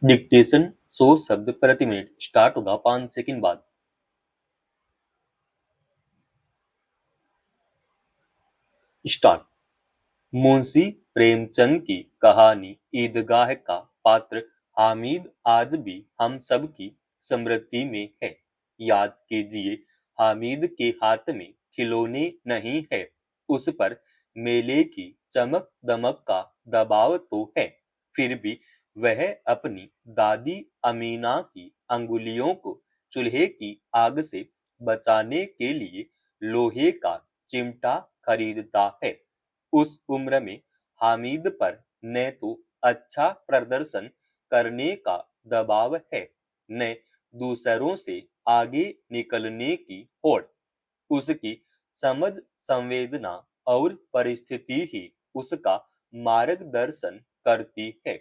Dictation 100 शब्द प्रति minute start होगा 5 सेकंड बाद। स्टार्ट। मुंशी प्रेमचंद की कहानी ईदगाह का पात्र हामिद आज भी हम सब की स्मृति में है। याद कीजिए, हामिद के हाथ में खिलौने नहीं है, उस पर मेले की चमक दमक का दबाव तो है। फिर भी वह अपनी दादी अमीना की अंगुलियों को चूल्हे की आग से बचाने के लिए लोहे का चिमटा खरीदता है। उस उम्र में हामिद पर न तो अच्छा प्रदर्शन करने का दबाव है, न दूसरों से आगे निकलने की होड़। उसकी समझ, संवेदना और परिस्थिति ही उसका मार्गदर्शन करती है।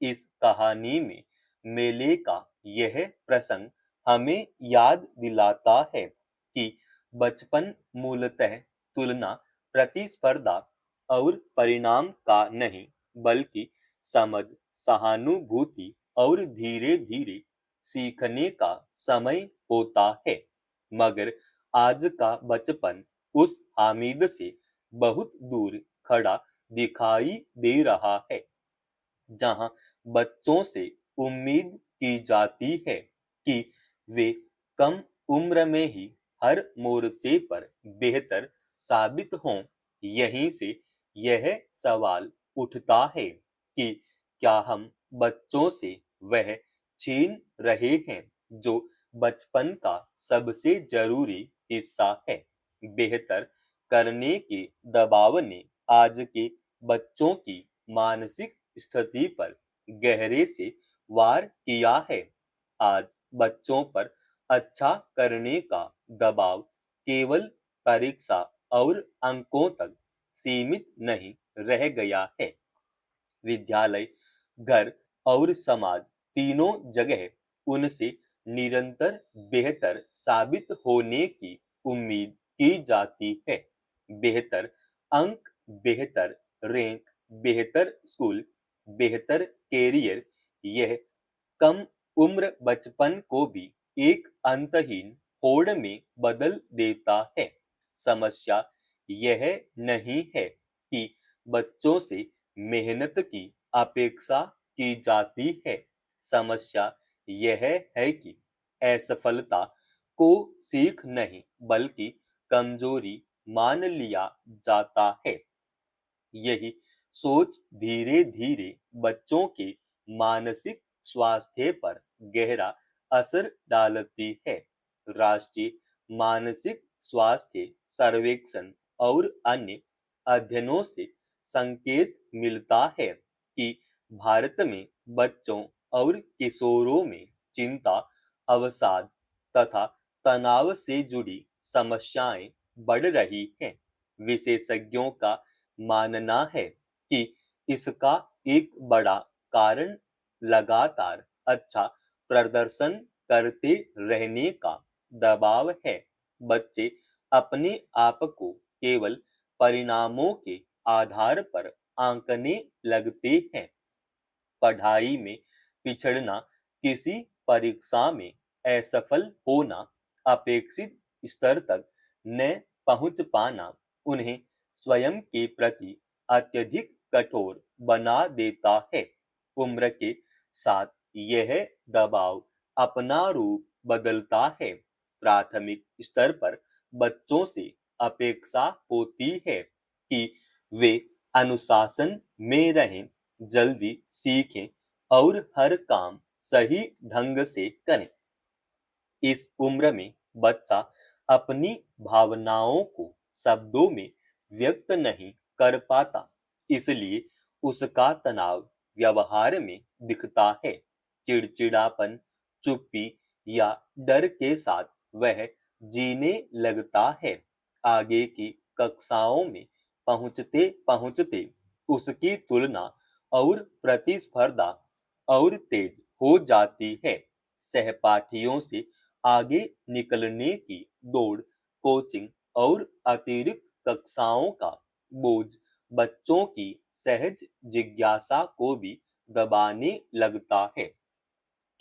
इस कहानी में मेले का यह प्रसंग हमें याद दिलाता है कि बचपन मूलतः तुलना, प्रतिस्पर्धा और परिणाम का नहीं, बल्कि समझ, सहानुभूति और धीरे धीरे सीखने का समय होता है। मगर आज का बचपन उस हामिद से बहुत दूर खड़ा दिखाई दे रहा है, जहां बच्चों से उम्मीद की जाती है कि वे कम उम्र में ही हर मोर्चे पर बेहतर साबित हों। यहीं से यह सवाल उठता है कि क्या हम बच्चों से वह छीन रहे हैं जो बचपन का सबसे जरूरी हिस्सा है। बेहतर करने के दबाव ने आज के बच्चों की मानसिक स्थिति पर गहरे से वार किया है। आज बच्चों पर अच्छा करने का दबाव केवल परीक्षा और अंकों तक सीमित नहीं रह गया है। विद्यालय, घर और समाज, तीनों जगह उनसे निरंतर बेहतर साबित होने की उम्मीद की जाती है। बेहतर अंक, बेहतर रैंक, बेहतर स्कूल, बेहतर कैरियर, यह कम उम्र बचपन को भी एक अंतहीन होड़ में बदल देता है। समस्या यह नहीं है कि बच्चों से मेहनत की अपेक्षा की जाती है। समस्या यह है कि असफलता को सीख नहीं, बल्कि कमजोरी मान लिया जाता है। यही सोच धीरे धीरे बच्चों के मानसिक स्वास्थ्य पर गहरा असर डालती है। राष्ट्रीय मानसिक स्वास्थ्य सर्वेक्षण और अन्य अध्ययनों से संकेत मिलता है कि भारत में बच्चों और किशोरों में चिंता, अवसाद तथा तनाव से जुड़ी समस्याएं बढ़ रही हैं। विशेषज्ञों का मानना है कि इसका एक बड़ा कारण लगातार अच्छा प्रदर्शन करते रहने का दबाव है। बच्चे अपने आप को केवल परिणामों के आधार पर आंकने लगते हैं। पढ़ाई में पिछड़ना, किसी परीक्षा में असफल होना, अपेक्षित स्तर तक न पहुंच पाना उन्हें स्वयं के प्रति अत्यधिक कठोर बना देता है। उम्र के साथ यह दबाव अपना रूप बदलता है। प्राथमिक स्तर पर बच्चों से अपेक्षा होती है कि वे अनुशासन में रहें, जल्दी सीखें और हर काम सही ढंग से करें। इस उम्र में बच्चा अपनी भावनाओं को शब्दों में व्यक्त नहीं कर पाता, इसलिए उसका तनाव व्यवहार में दिखता है। चिड़चिड़ापन, चुप्पी या डर के साथ वह जीने लगता है। आगे की कक्षाओं में पहुंचते पहुंचते उसकी तुलना और प्रतिस्पर्धा और तेज हो जाती है। सहपाठियों से आगे निकलने की दौड़, कोचिंग और अतिरिक्त कक्षाओं का बोझ बच्चों की सहज जिज्ञासा को भी दबाने लगता है।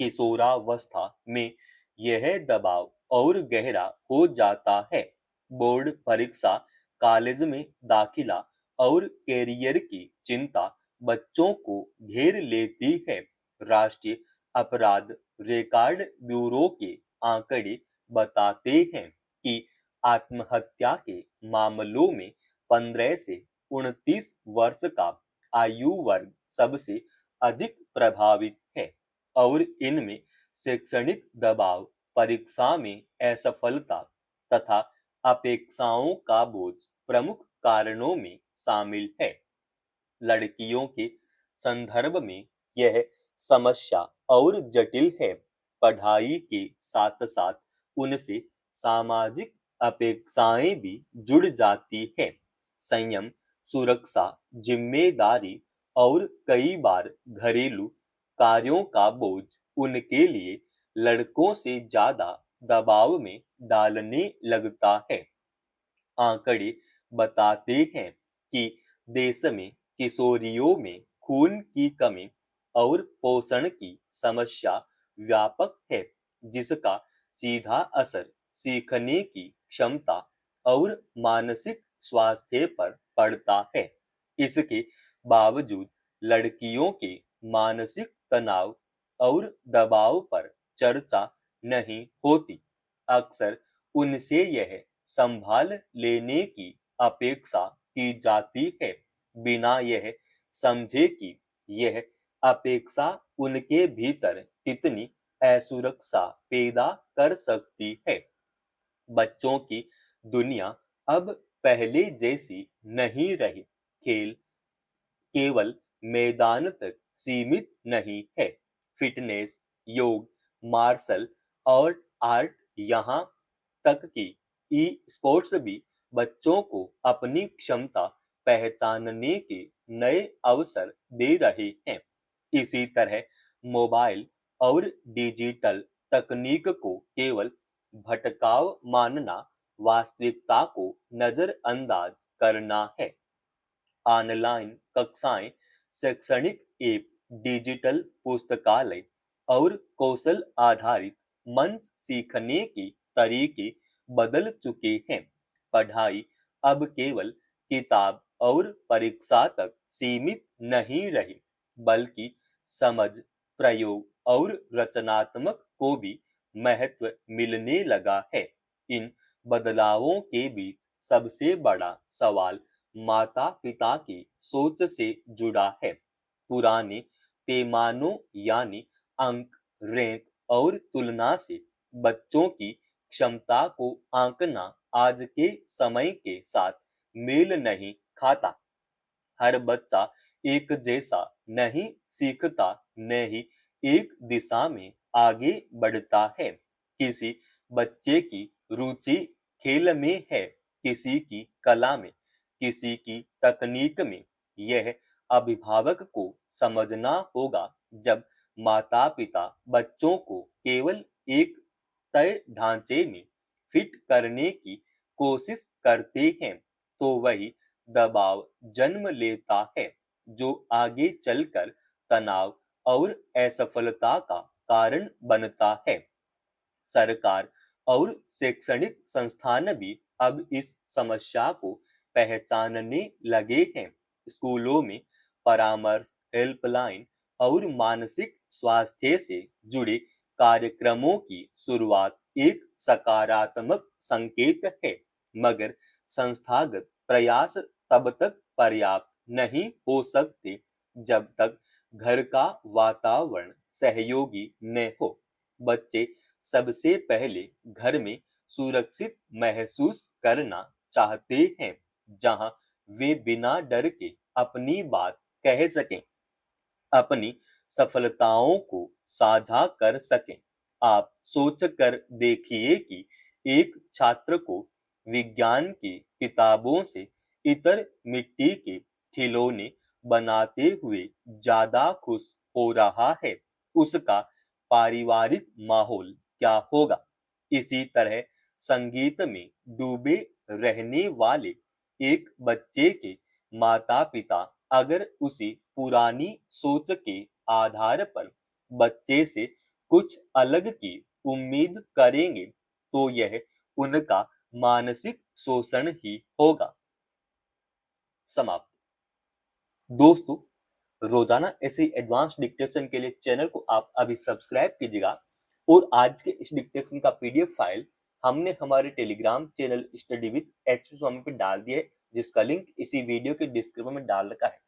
किशोरावस्था में यह दबाव और गहरा हो जाता है। बोर्ड परीक्षा, कॉलेज में दाखिला और कैरियर की चिंता बच्चों को घेर लेती है। राष्ट्रीय अपराध रिकॉर्ड ब्यूरो के आंकड़े बताते हैं कि आत्महत्या के मामलों में 15 से 29 वर्ष का आयु वर्ग सबसे अधिक प्रभावित है और इनमें शैक्षणिक दबाव, परीक्षा में असफलता तथा अपेक्षाओं का बोझ प्रमुख कारणों में शामिल है। लड़कियों के संदर्भ में यह समस्या और जटिल है। पढ़ाई के साथ साथ उनसे सामाजिक अपेक्षाएं भी जुड़ जाती है। संयम, सुरक्षा, जिम्मेदारी और कई बार घरेलू कार्यों का बोझ उनके लिए लड़कों से ज्यादा दबाव में डालने लगता है। आंकड़े बताते हैं कि देश में किशोरियों में खून की कमी और पोषण की समस्या व्यापक है, जिसका सीधा असर सीखने की क्षमता और मानसिक स्वास्थ्य पर पड़ता है। इसके बावजूद लड़कियों के मानसिक तनाव और दबाव पर चर्चा नहीं होती। अक्सर उनसे यह संभाल लेने की अपेक्षा की जाती है, बिना यह समझे कि यह अपेक्षा उनके भीतर कितनी असुरक्षा पैदा कर सकती है। बच्चों की दुनिया अब पहले जैसी नहीं रही। खेल केवल मैदान तक सीमित नहीं है। फिटनेस, योग, मार्शल और आर्ट, यहाँ तक कि ई स्पोर्ट्स भी बच्चों को अपनी क्षमता पहचानने के नए अवसर दे रहे हैं। इसी तरह मोबाइल और डिजिटल तकनीक को केवल भटकाव मानना वास्तविकता को नजरअंदाज करना है। ऑनलाइन कक्षाएं, शैक्षणिक ऐप, डिजिटल पुस्तकालय और कौशल आधारित मंच सीखने के तरीके बदल चुके हैं। पढ़ाई अब केवल किताब और परीक्षा तक सीमित नहीं रही, बल्कि समझ, प्रयोग और रचनात्मक को भी महत्व मिलने लगा है। इन बदलावों के बीच सबसे बड़ा सवाल माता पिता की सोच से जुड़ा है। पुराने पैमानों यानी अंक, रैंक और तुलना से बच्चों की क्षमता को आंकना आज के समय के साथ मेल नहीं खाता। हर बच्चा एक जैसा नहीं सीखता, न ही एक दिशा में आगे बढ़ता है। किसी बच्चे की रुचि खेल में है, किसी की कला में, किसी की तकनीक में। यह अभिभावक को समझना होगा। जब माता पिता बच्चों को केवल एक तय ढांचे में फिट करने की कोशिश करते हैं, तो वही दबाव जन्म लेता है, जो आगे चलकर तनाव और असफलता का कारण बनता है। सरकार और शैक्षणिक संस्थान भी अब इस समस्या को पहचानने लगे हैं। स्कूलों में परामर्श, हेल्पलाइन और मानसिक स्वास्थ्य से जुड़े कार्यक्रमों की शुरुआत एक सकारात्मक संकेत है, मगर संस्थागत प्रयास तब तक पर्याप्त नहीं हो सकते जब तक घर का वातावरण सहयोगी न हो। बच्चे सबसे पहले घर में सुरक्षित महसूस करना चाहते हैं, जहां वे बिना डर के अपनी बात कह सकें, अपनी सफलताओं को साझा कर सकें। आप सोच कर देखिए कि एक छात्र को विज्ञान की किताबों से इतर मिट्टी के खिलौने बनाते हुए ज्यादा खुश हो रहा है, उसका पारिवारिक माहौल क्या होगा? इसी तरह संगीत में डूबे रहने वाले एक बच्चे के माता पिता अगर उसी पुरानी सोच के आधार पर बच्चे से कुछ अलग की उम्मीद करेंगे तो यह उनका मानसिक शोषण ही होगा। समाप्त। दोस्तों, रोजाना ऐसे एडवांस डिक्टेशन के लिए चैनल को आप अभी सब्सक्राइब कीजिएगा और आज के इस डिक्टेशन का पीडीएफ फाइल हमने हमारे telegram channel study with HP Swami पे डाल दिया है, जिसका लिंक इसी वीडियो के डिस्क्रिप्शन में डाल रखा है।